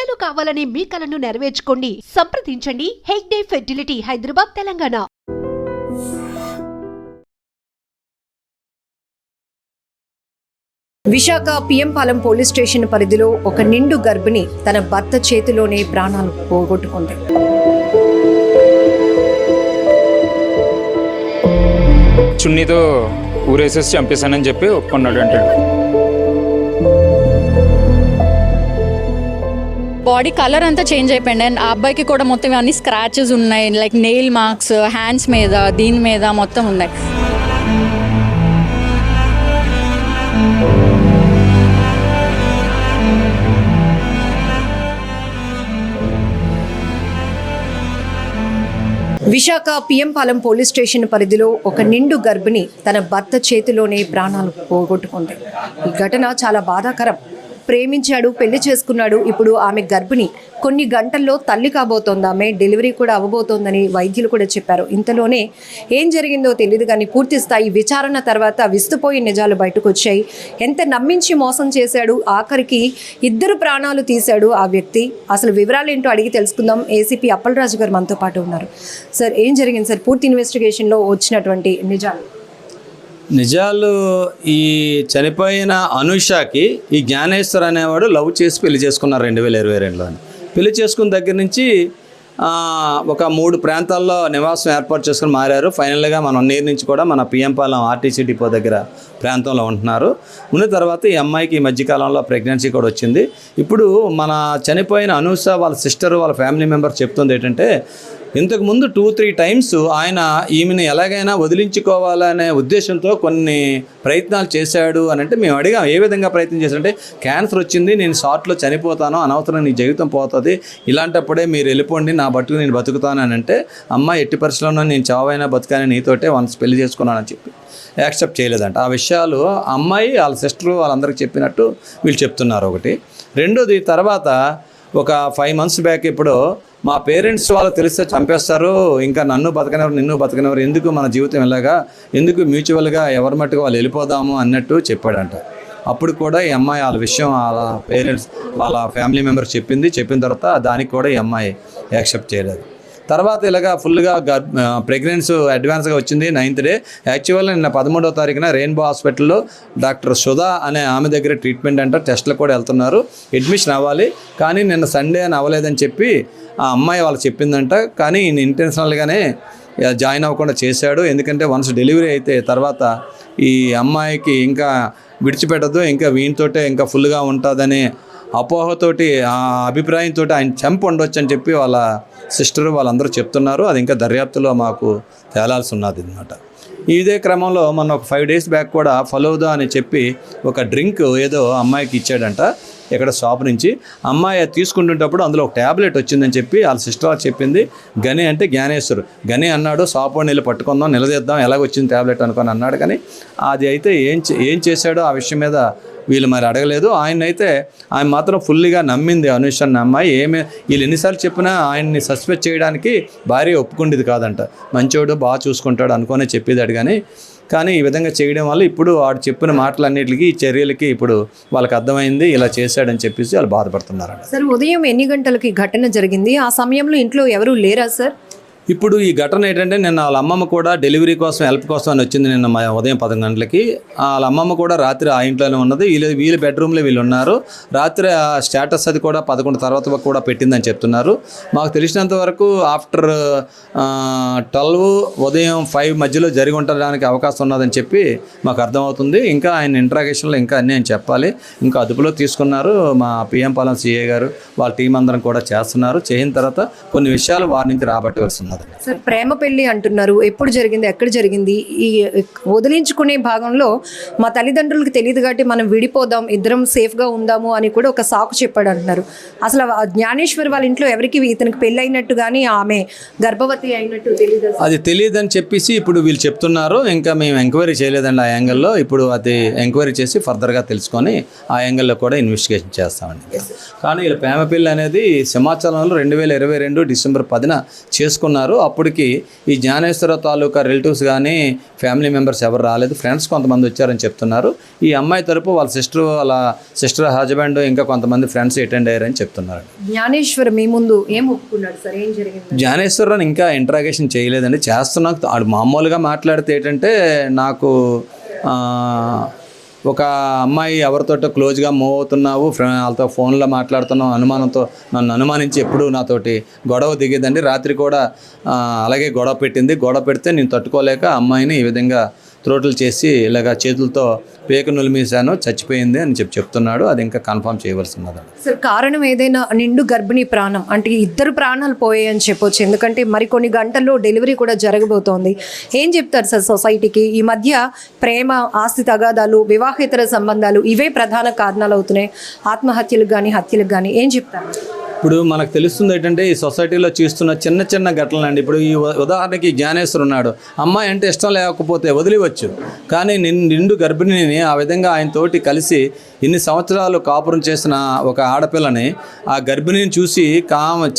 పిల్లలు కావాలనే మీ కలను నెరవేర్చుకోండి. సంప్రదించండి Hegde fertility, Hyderabad, Telangana. Visakha PM Palem police station పరిధిలో ఒక నిండు గర్భిణి తన భర్త చేతిలోనే ప్రాణాలు పోగొట్టుకుంది. చున్నీతో ఊరేసేసి చంపేశానని చెప్పి ఒప్పుకున్నాడు అంటాడు. బాడీ కలర్ అంతా చేంజ్ అయిపోయింది. అండ్ ఆ అబ్బాయికి కూడా మొత్తం అన్ని స్క్రాచెస్ ఉన్నాయి, లైక్ నెయిల్ మార్క్స్ హ్యాండ్స్ మీద, దీని మీద మొత్తం ఉన్నాయి. విశాఖ పిఎంపాలెం పోలీస్ స్టేషన్ పరిధిలో ఒక నిండు గర్భిణి తన భర్త చేతిలోనే ప్రాణాలు పోగొట్టుకుంది. ఈ ఘటన చాలా బాధాకరం. ప్రేమించాడు, పెళ్లి చేసుకున్నాడు. ఇప్పుడు ఆమె గర్భిణి, కొన్ని గంటల్లో తల్లి కాబోతోంది. ఆమె డెలివరీ కూడా అవ్వబోతోందని వైద్యులు కూడా చెప్పారు. ఇంతలోనే ఏం జరిగిందో తెలియదు కానీ పూర్తి స్థాయి విచారణ తర్వాత విస్తుపోయి నిజాలు బయటకు వచ్చాయి. ఎంత నమ్మించి మోసం చేశాడు, ఆఖరికి 2 ప్రాణాలు తీశాడు ఆ వ్యక్తి. అసలు వివరాలు ఏంటో అడిగి తెలుసుకుందాం. ఏసీపీ అప్పలరాజు గారు మనతో పాటు ఉన్నారు. సార్, ఏం జరిగింది సార్? పూర్తి ఇన్వెస్టిగేషన్లో వచ్చినటువంటి నిజాలు ఈ చనిపోయిన అనుషకి ఈ జ్ఞానేశ్వర్ అనేవాడు లవ్ చేసి పెళ్లి చేసుకున్నారు 2022లో. పెళ్లి చేసుకున్న దగ్గర నుంచి ఒక 3 ప్రాంతాల్లో నివాసం ఏర్పాటు చేసుకుని మారారు. ఫైనల్గా మన 1 ఇయర్ నుంచి కూడా మన పిఎంపాలెం ఆర్టీసీ డిపో దగ్గర ప్రాంతంలో ఉంటున్నారు. ఉన్న తర్వాత ఈ అమ్మాయికి ఈ మధ్యకాలంలో ప్రెగ్నెన్సీ కూడా వచ్చింది. ఇప్పుడు మన చనిపోయిన అనూష వాళ్ళ సిస్టర్, వాళ్ళ ఫ్యామిలీ మెంబర్ చెప్తుంది ఏంటంటే, ఇంతకుముందు 2-3 టైమ్స్ ఆయన ఈమెను ఎలాగైనా వదిలించుకోవాలనే ఉద్దేశంతో కొన్ని ప్రయత్నాలు చేశాడు అని. అంటే మేము అడిగాం, ఏ విధంగా ప్రయత్నం చేశాడంటే, క్యాన్సర్ వచ్చింది, నేను షార్ట్లో చనిపోతాను, అనవసరం నీ జీవితం పోతుంది, ఇలాంటప్పుడే మీరు వెళ్ళిపోండి, నా బతుకు నేను బతుకుతాను అని అంటే, అమ్మాయి ఎట్టి పరిస్థితుల్లో నేను చావైనా బతుకాని నీతోటే వన్స్ పెళ్లి చేసుకున్నానని చెప్పి యాక్సెప్ట్ చేయలేదంట. ఆ విషయాలు అమ్మాయి వాళ్ళ సిస్టరు వాళ్ళందరికీ చెప్పినట్టు వీళ్ళు చెప్తున్నారు. ఒకటి. రెండోది, తర్వాత ఒక 5 months బ్యాక్ ఇప్పుడు మా పేరెంట్స్ వాళ్ళు తెలిస్తే చంపేస్తారు, ఇంకా నన్ను బతకనివ్వరు, నిన్ను బతకనివ్వరు, ఎందుకు మన జీవితం ఇలాగా, ఎందుకు మ్యూచువల్గా ఎవరి మట్టుకు వాళ్ళు వెళ్ళిపోదాము అన్నట్టు చెప్పాడంట. అప్పుడు కూడా ఈ అమ్మాయి వాళ్ళ విషయం వాళ్ళ పేరెంట్స్ వాళ్ళ ఫ్యామిలీ మెంబర్స్ చెప్పిన తర్వాత దానికి కూడా ఈ అమ్మాయి యాక్సెప్ట్ చేయలేదు. తర్వాత ఇలాగా ఫుల్గా ప్రెగ్నెన్సీ అడ్వాన్స్గా వచ్చింది 9th డే. యాక్చువల్గా నిన్న 13వ తారీఖున రెయిన్బో హాస్పిటల్లో డాక్టర్ సుధా అనే ఆమె దగ్గర ట్రీట్మెంట్ అంట, టెస్ట్లు కూడా వెళ్తున్నారు, అడ్మిషన్ అవ్వాలి. కానీ నిన్న సండే అని అవ్వలేదని చెప్పి ఆ అమ్మాయి వాళ్ళకి చెప్పిందంట. కానీ ఈయన ఇంటెన్షనల్గానే జాయిన్ అవ్వకుండా చేశాడు. ఎందుకంటే వన్స్ డెలివరీ అయితే తర్వాత ఈ అమ్మాయికి ఇంకా విడిచిపెట్టదు, ఇంకా వీనితోటే ఇంకా ఫుల్గా ఉంటుందనే అపోహతోటి, ఆ అభిప్రాయంతో ఆయన చంపి ఉండొచ్చు అని చెప్పి వాళ్ళ సిస్టరు వాళ్ళందరూ చెప్తున్నారు. అది ఇంకా దర్యాప్తులో మాకు తేలాల్సి ఉన్నది అన్నమాట. ఇదే క్రమంలో మొన్న ఒక 5 days బ్యాక్ కూడా ఫలూదా అని చెప్పి ఒక డ్రింక్ ఏదో అమ్మాయికి ఇచ్చాడంట ఇక్కడ షాప్ నుంచి. అమ్మాయి తీసుకుంటున్నప్పుడు అందులో ఒక ట్యాబ్లెట్ వచ్చిందని చెప్పి వాళ్ళ సిస్టర్ చెప్పింది. గని అంటే జ్ఞానేశ్వర్. గని అన్నాడు, షాప్ వాడిని వెళ్ళి పట్టుకుందాం, నిలదీద్దాం, ఎలాగొచ్చింది ట్యాబ్లెట్ అనుకొని అన్నాడు. కానీ అది అయితే ఏం చేశాడో ఆ విషయం మీద వీళ్ళు మరి అడగలేదు. ఆయన మాత్రం ఫుల్గా నమ్మింది అనుష అన్న అమ్మాయి. వీళ్ళు ఎన్నిసార్లు చెప్పినా ఆయన్ని సస్పెక్ట్ చేయడానికి భార్య ఒప్పుకుండేది కాదంట. మంచోడు, బాగా చూసుకుంటాడు అనుకునే చెప్పేదాడు. కానీ ఈ విధంగా చేయడం వల్ల ఇప్పుడు వాడు చెప్పిన మాటలన్నిటికీ, ఈ చర్యలకి ఇప్పుడు వాళ్ళకి అర్థమైంది, ఇలా చేశాడని చెప్పేసి వాళ్ళు బాధపడుతున్నారంట. సార్, ఉదయం ఎన్ని గంటలకి ఘటన జరిగింది? ఆ సమయంలో ఇంట్లో ఎవరు లేరా సార్? ఇప్పుడు ఈ ఘటన ఏంటంటే, నిన్న వాళ్ళ అమ్మమ్మ కూడా డెలివరీ కోసం హెల్ప్ కోసం అని వచ్చింది నిన్న ఉదయం 10 గంటలకి. వాళ్ళ అమ్మమ్మ కూడా రాత్రి ఆ ఇంట్లోనే ఉన్నది. వీళ్ళ బెడ్రూమ్లో వీళ్ళు ఉన్నారు. రాత్రి ఆ స్టేటస్ అది కూడా 11 తర్వాత కూడా పెట్టిందని చెప్తున్నారు. మాకు తెలిసినంత వరకు ఆఫ్టర్ 12 ఉదయం 5 మధ్యలో జరిగి ఉండడానికి అవకాశం ఉన్నదని చెప్పి మాకు అర్థమవుతుంది. ఇంకా ఆయన ఇంట్రాగేషన్లో ఇంకా అన్నీ అని చెప్పాలి. ఇంకా అదుపులో తీసుకున్నారు. మా పిఎంపాలెం సిఐ గారు వాళ్ళ టీం అందరం కూడా చేస్తున్నారు. చేసిన తర్వాత కొన్ని విషయాలు వారి నుంచి రాబట్టవలసి ఉన్నది. సార్, ప్రేమ పెళ్లి అంటున్నారు, ఎప్పుడు జరిగింది, ఎక్కడ జరిగింది? ఈ వదిలించుకునే భాగంలో మా తల్లిదండ్రులకు తెలియదు కాబట్టి మనం విడిపోదాం, ఇద్దరం సేఫ్గా ఉందాము అని కూడా ఒక సాకు చెప్పాడు అంటున్నారు. అసలు జ్ఞానేశ్వర్ వాళ్ళ ఇంట్లో ఎవరికి ఇతనికి పెళ్ళి అయినట్టు కానీ ఆమె గర్భవతి అయినట్టు తెలియదు. అది తెలియదని చెప్పేసి ఇప్పుడు వీళ్ళు చెప్తున్నారు. ఇంకా మేము ఎంక్వైరీ చేయలేదండి ఆ యాంగిల్లో. ఇప్పుడు అది ఎంక్వైరీ చేసి ఫర్దర్గా తెలుసుకొని ఆ యాంగిల్లో కూడా ఇన్వెస్టిగేషన్ చేస్తామండి. కానీ వీళ్ళ ప్రేమ పెళ్లి అనేది సింహాచలంలో 2022 డిసెంబర్ 10న చేసుకున్నారు. చెప్తున్నారు. అప్పటికి ఈ జ్ఞానేశ్వర తాలూకా రిలేటివ్స్ కానీ ఫ్యామిలీ మెంబర్స్ ఎవరు రాలేదు, ఫ్రెండ్స్ కొంతమంది వచ్చారని చెప్తున్నారు. ఈ అమ్మాయి తరపు వాళ్ళ సిస్టర్ హస్బెండ్ ఇంకా కొంతమంది ఫ్రెండ్స్ అటెండ్ అయ్యారని చెప్తున్నారు. జ్ఞానేశ్వర్ మీ ముందు ఏం ఒప్పుకున్నాడు సార్, ఏం జరిగింది? జ్ఞానేశ్వరరావు ఇంకా ఇంట్రాగేషన్ చేయలేదండి, చేస్తున్నా. ఆడు మామూలుగా మాట్లాడితే ఏంటంటే నాకు ఒక అమ్మాయి ఎవరితోటో క్లోజ్గా మూవ్ అవుతున్నావు, వాళ్ళతో ఫోన్లో మాట్లాడుతున్నావు, అనుమానంతో నన్ను అనుమానించి ఎప్పుడు నాతోటి గొడవ దిగేదండి. రాత్రి కూడా అలాగే గొడవ పెట్టింది. గొడవ పెడితే నేను తట్టుకోలేక అమ్మాయిని ఈ విధంగా త్రోటలు చేసి ఇలాగ చేతులతో పేక నులిమేశాను, చచ్చిపోయింది అని చెప్తున్నాడు. అది ఇంకా కన్ఫర్మ్ చేయవలసి ఉన్నది. సార్ కారణం ఏదైనా నిండు గర్భిణీ ప్రాణం అంటే ఇద్దరు ప్రాణాలు పోయాయని చెప్పొచ్చు, ఎందుకంటే మరికొన్ని గంటల్లో డెలివరీ కూడా జరగబోతోంది. ఏం చెప్తారు సార్ సొసైటీకి? ఈ మధ్య ప్రేమ, ఆస్తి తగాదాలు, వివాహేతర సంబంధాలు ఇవే ప్రధాన కారణాలు అవుతున్నాయి ఆత్మహత్యలకు కానీ హత్యలకు కానీ. ఏం చెప్తారు? ఇప్పుడు మనకు తెలుస్తుంది ఏంటంటే ఈ సొసైటీలో చూస్తున్న చిన్న చిన్న ఘటనలు అండి. ఇప్పుడు ఈ ఉదాహరణకి జ్ఞానేశ్వర్ ఉన్నాడు, అమ్మాయి అంటే ఇష్టం లేకపోతే వదిలివచ్చు, కానీ నిండు గర్భిణిని ఆ విధంగా ఆయనతోటి కలిసి ఇన్ని సంవత్సరాలు కాపురం చేసిన ఒక ఆడపిల్లని ఆ గర్భిణిని చూసి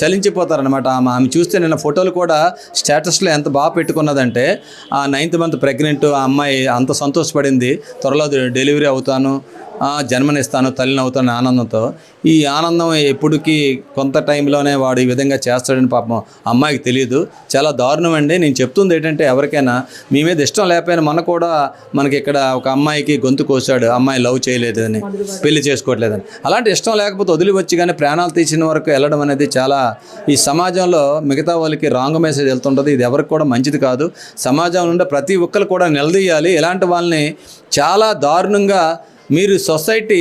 చలించిపోతారనమాట. ఆమె చూస్తే నిన్న ఫోటోలు కూడా స్టేటస్లో ఎంత బాగా పెట్టుకున్నదంటే ఆ 9th month ప్రెగ్నెంట్ ఆ అమ్మాయి అంత సంతోషపడింది, త్వరలో డెలివరీ అవుతాను, జన్మనిస్తాను, తల్లిని అవుతాను ఆనందంతో. ఈ ఆనందం ఎప్పటికీ కొంత టైంలోనే వాడు ఈ విధంగా చేస్తాడని పాపం అమ్మాయికి తెలియదు. చాలా దారుణం అండి. నేను చెప్తుంది ఏంటంటే ఎవరికైనా మీ మీద ఇష్టం లేకపోయినా మనకి ఇక్కడ ఒక అమ్మాయికి గొంతు కోసాడు, అమ్మాయి లవ్ చేయలేదని, పెళ్లి చేసుకోవట్లేదని. అలాంటి ఇష్టం లేకపోతే వదిలి వచ్చి కానీ ప్రాణాలు తీసిన వరకు వెళ్ళడం అనేది చాలా ఈ సమాజంలో మిగతా వాళ్ళకి రాంగ్ మెసేజ్ వెళ్తుంటుంది. ఇది ఎవరికి కూడా మంచిది కాదు. సమాజంలో ఉండే ప్రతి ఒక్కరు కూడా నిలదీయాలి. ఇలాంటి వాళ్ళని చాలా దారుణంగా మీరు సొసైటీ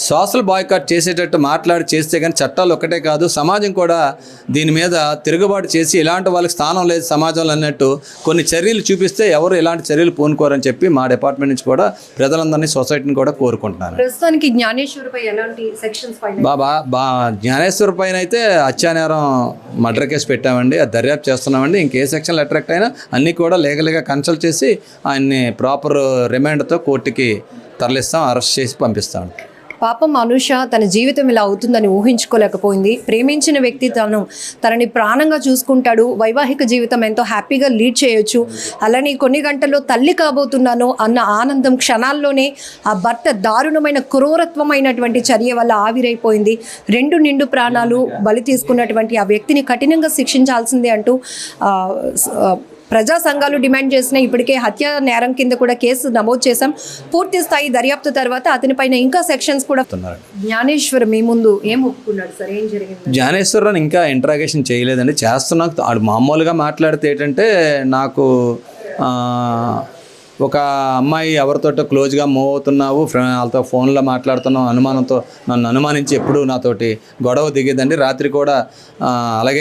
సోషల్ బాయ్కాట్ చేసేటట్టు చేస్తే కానీ చట్టాలు ఒక్కటే కాదు, సమాజం కూడా దీని మీద తిరుగుబాటు చేసి ఇలాంటి వాళ్ళకి స్థానం లేదు సమాజంలో అన్నట్టు కొన్ని చర్యలు చూపిస్తే ఎవరు ఇలాంటి చర్యలు పూనుకోరని చెప్పి మా డిపార్ట్మెంట్ నుంచి కూడా ప్రజలందరినీ, సొసైటీని కూడా కోరుకుంటున్నాను. ప్రస్తుతానికి జ్ఞానేశ్వర్పై ఎలాంటి సెక్షన్స్ జ్ఞానేశ్వర్ పైన అయితే హత్యానేరం మర్డర్ కేసు పెట్టామండి, అది దర్యాప్తు చేస్తున్నామండి. ఇంకే సెక్షన్లు అట్రాక్ట్ అయినా అన్నీ కూడా లీగల్గా కన్సల్ట్ చేసి ఆయన్ని ప్రాపర్ రిమాండ్తో కోర్టుకి తరలిస్తాం, అరెస్ట్ చేసి పంపిస్తాం. పాపం అనుష తన జీవితం ఇలా అవుతుందని ఊహించుకోలేకపోయింది. ప్రేమించిన వ్యక్తి తనని ప్రాణంగా చూసుకుంటాడు, వైవాహిక జీవితం ఎంతో హ్యాపీగా లీడ్ చేయొచ్చు, అలానే కొన్ని గంటల్లో తల్లి కాబోతున్నాను అన్న ఆనందం క్షణాల్లోనే ఆ భర్త దారుణమైన క్రూరత్వమైనటువంటి చర్య వల్ల ఆవిరైపోయింది. 2 నిండు ప్రాణాలు బలి తీసుకున్నటువంటి ఆ వ్యక్తిని కఠినంగా శిక్షించాల్సిందే అంటూ ప్రజా సంఘాలు డిమాండ్ చేసిన ఇప్పటికే హత్య నేరం కింద కూడా కేసు నమోదు చేశాం. పూర్తి స్థాయి దర్యాప్తు తర్వాత అతనిపైన ఇంకా సెక్షన్స్ కూడా. జ్ఞానేశ్వర్ మీ ముందు ఏం ఒప్పుకున్నాడు సార్, ఏం జరిగింది? జ్ఞానేశ్వరరావు ఇంకా ఇంట్రాగేషన్ చేయలేదండి, చేస్తున్నా. ఆడు మామూలుగా మాట్లాడితే ఏంటంటే నాకు ఒక అమ్మాయి ఎవరితోటో క్లోజ్గా మూవ్ అవుతున్నావు, వాళ్ళతో ఫోన్లో మాట్లాడుతున్నావు, అనుమానంతో నన్ను అనుమానించి ఎప్పుడు నాతోటి గొడవ దిగేదండి. రాత్రి కూడా అలాగే